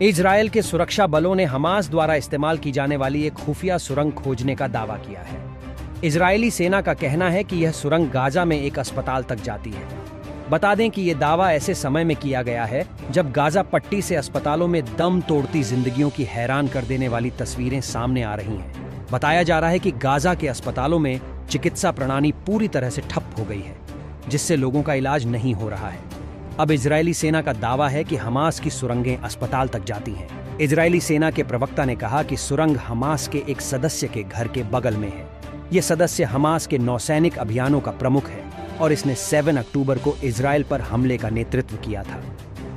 Israel के सुरक्षा बलों ने हमास द्वारा इस्तेमाल की जाने वाली एक खुफिया सुरंग खोजने का दावा किया है। इजरायली सेना का कहना है कि यह सुरंग गाजा में एक अस्पताल तक जाती है। बता दें कि यह दावा ऐसे समय में किया गया है जब गाजा पट्टी से अस्पतालों में दम तोड़ती जिंदगियों की हैरान कर देने वाली तस्वीरें सामने आ रही हैं। बताया जा रहा है कि गाजा के अस्पतालों में चिकित्सा प्रणाली पूरी तरह से ठप हो गई है, जिससे लोगों का इलाज नहीं हो रहा है। अब इजरायली सेना का दावा है कि हमास की सुरंगें अस्पताल तक जाती हैं। इजरायली सेना के प्रवक्ता ने कहा कि सुरंग हमास के एक सदस्य के घर के बगल में है। यह सदस्य हमास के नौसैनिक अभियानों का प्रमुख है और इसने 7 अक्टूबर को इजरायल पर हमले का नेतृत्व किया था।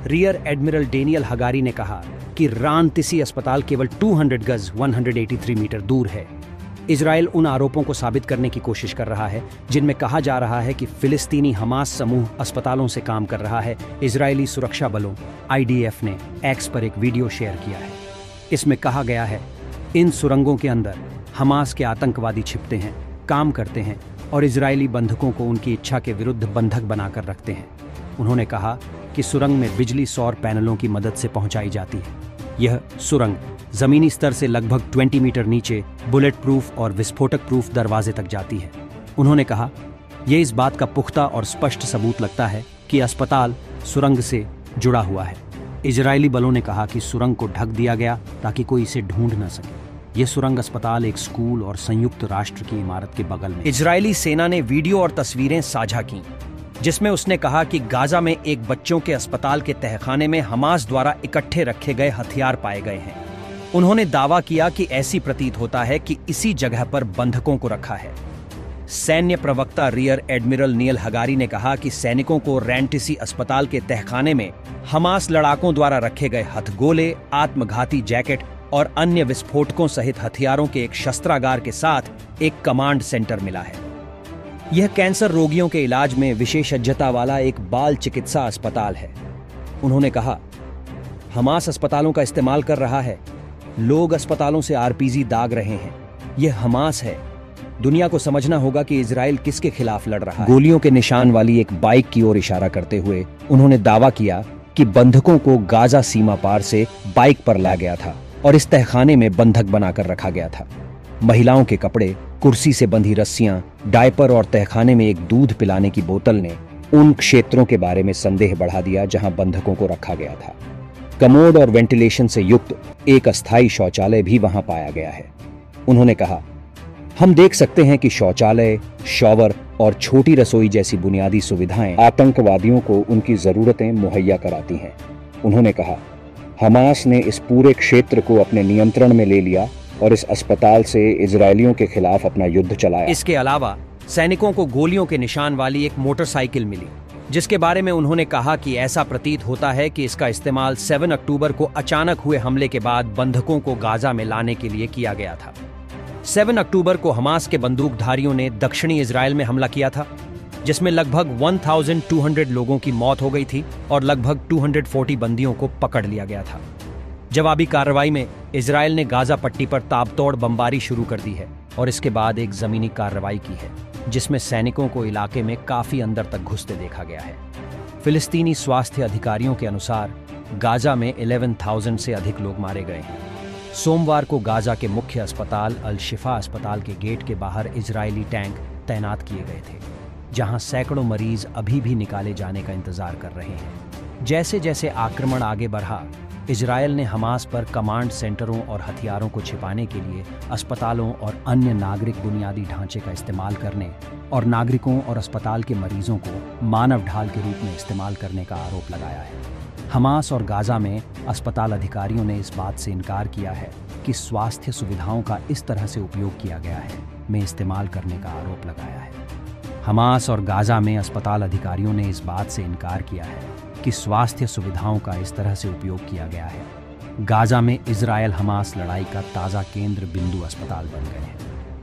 रियर एडमिरल डेनियल हगारी ने कहा कि रान तिसी अस्पताल केवल 200 गज 183 मीटर दूर है। इजरायल उन आरोपों को साबित करने की कोशिश कर रहा है जिनमें कहा जा रहा है कि फिलिस्तीनी हमास समूह अस्पतालों से काम कर रहा है। इजरायली सुरक्षा बलों IDF ने एक्स पर एक वीडियो शेयर किया है। इसमें कहा गया है, इन सुरंगों के अंदर हमास के आतंकवादी छिपते हैं, काम करते हैं और इजरायली बंधकों को उनकी इच्छा के विरुद्ध बंधक बनाकर रखते हैं। उन्होंने कहा कि सुरंग में बिजली सौर पैनलों की मदद से पहुंचाई जाती है। यह सुरंग जमीनी स्तर से लगभग 20 मीटर नीचे बुलेट प्रूफ और विस्फोटक प्रूफ दरवाजे तक जाती है। उन्होंने कहा, यह इस बात का पुख्ता और स्पष्ट सबूत लगता है कि अस्पताल सुरंग से जुड़ा हुआ है। इजरायली बलों ने कहा कि सुरंग को ढक दिया गया ताकि कोई इसे ढूंढ न सके। यह सुरंग अस्पताल एक स्कूल और संयुक्त राष्ट्र की इमारत के बगल में। इजरायली सेना ने वीडियो और तस्वीरें साझा की जिसमें उसने कहा कि गाजा में एक बच्चों के अस्पताल के तहखाने में हमास द्वारा इकट्ठे रखे गए हथियार पाए गए हैं। उन्होंने दावा किया कि ऐसी प्रतीत होता है कि इसी जगह पर बंधकों को रखा है। सैन्य प्रवक्ता रियर एडमिरल नील हगारी ने कहा कि सैनिकों को रैंटिसी अस्पताल के तहखाने में हमास लड़ाकों द्वारा रखे गए हथगोले, आत्मघाती जैकेट और अन्य विस्फोटकों सहित हथियारों के एक शस्त्रागार के साथ एक कमांड सेंटर मिला है। यह कैंसर रोगियों के इलाज में विशेषज्ञता वाला एक बाल चिकित्सा अस्पताल है। उन्होंने कहा, हमास अस्पतालों का इस्तेमाल कर रहा है। लोग अस्पतालों से RPG दाग रहे हैं। यह हमास है। दुनिया को समझना होगा कि इजराइल किसके खिलाफ लड़ रहा है। गोलियों के निशान वाली एक बाइक की ओर इशारा करते हुए उन्होंने दावा किया कि बंधकों को गाजा सीमा पार से बाइक पर लाया गया था और इस तहखाने में बंधक बनाकर रखा गया था। महिलाओं के कपड़े, कुर्सी से बंधी रस्सियां, डायपर और तहखाने में एक दूध पिलाने की बोतल ने उन क्षेत्रों के बारे में संदेह बढ़ा दिया जहां बंधकों को रखा गया था। कमोड और वेंटिलेशन से युक्त एक अस्थायी शौचालय भी वहां पाया गया है। उन्होंने कहा, हम देख सकते हैं कि शौचालय, शॉवर और छोटी रसोई जैसी बुनियादी सुविधाएं आतंकवादियों को उनकी जरूरतें मुहैया कराती हैं। उन्होंने कहा, हमास ने इस पूरे क्षेत्र को अपने नियंत्रण में ले लिया और इस अस्पताल से इजरायलियों के खिलाफ अपना युद्ध चलाया। इसके अलावा सैनिकों को गोलियों के निशान वाली एक मोटरसाइकिल मिली, जिसके बारे में उन्होंने कहा कि ऐसा प्रतीत होता है कि इसका इस्तेमाल 7 अक्टूबर को अचानक हुए हमले के बाद बंधकों को गाजा में लाने के लिए किया गया था। 7 अक्टूबर को हमास के बंदूकधारियों ने दक्षिणी इजरायल में हमला किया था, जिसमें लगभग 1200 लोगों की मौत हो गई थी और लगभग 240 बंदियों को पकड़ लिया गया था। जवाबी कार्रवाई में इजरायल ने गाजा पट्टी पर ताबतोड़ बमबारी शुरू कर दी है और इसके बाद एक जमीनी कार्रवाई की है, जिसमें सैनिकों को इलाके में काफी अंदर तक घुसते देखा गया है। फिलिस्तीनी स्वास्थ्य अधिकारियों के अनुसार गाजा में 11,000 से अधिक लोग मारे गए हैं। सोमवार को गाजा के मुख्य अस्पताल अल शिफा अस्पताल के गेट के बाहर इजरायली टैंक तैनात किए गए थे, जहां सैकड़ों मरीज अभी भी निकाले जाने का इंतजार कर रहे हैं। जैसे जैसे आक्रमण आगे बढ़ा, इजरायल ने हमास पर कमांड सेंटरों और हथियारों को छिपाने के लिए अस्पतालों और अन्य नागरिक बुनियादी ढांचे का इस्तेमाल करने और नागरिकों और अस्पताल के मरीजों को मानव ढाल के रूप में इस्तेमाल करने का आरोप लगाया है। हमास और गाजा में अस्पताल अधिकारियों ने इस बात से इनकार किया है कि स्वास्थ्य सुविधाओं का इस तरह से उपयोग किया गया है में इस्तेमाल करने का आरोप लगाया है। हमास और गाजा में अस्पताल अधिकारियों ने इस बात से इनकार किया है कि स्वास्थ्य सुविधाओं का इस तरह से उपयोग किया गया है। गाजा में इजरायल हमास लड़ाई का ताज़ा केंद्र बिंदु अस्पताल बन गए हैं।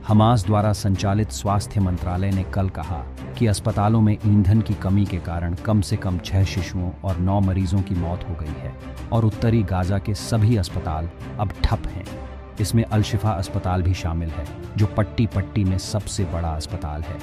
हमास द्वारा संचालित स्वास्थ्य मंत्रालय ने कल कहा कि अस्पतालों में ईंधन की कमी के कारण कम से कम 6 शिशुओं और 9 मरीजों की मौत हो गई है और उत्तरी गाजा के सभी अस्पताल अब ठप हैं। इसमें अल शिफा अस्पताल भी शामिल है, जो पट्टी में सबसे बड़ा अस्पताल है।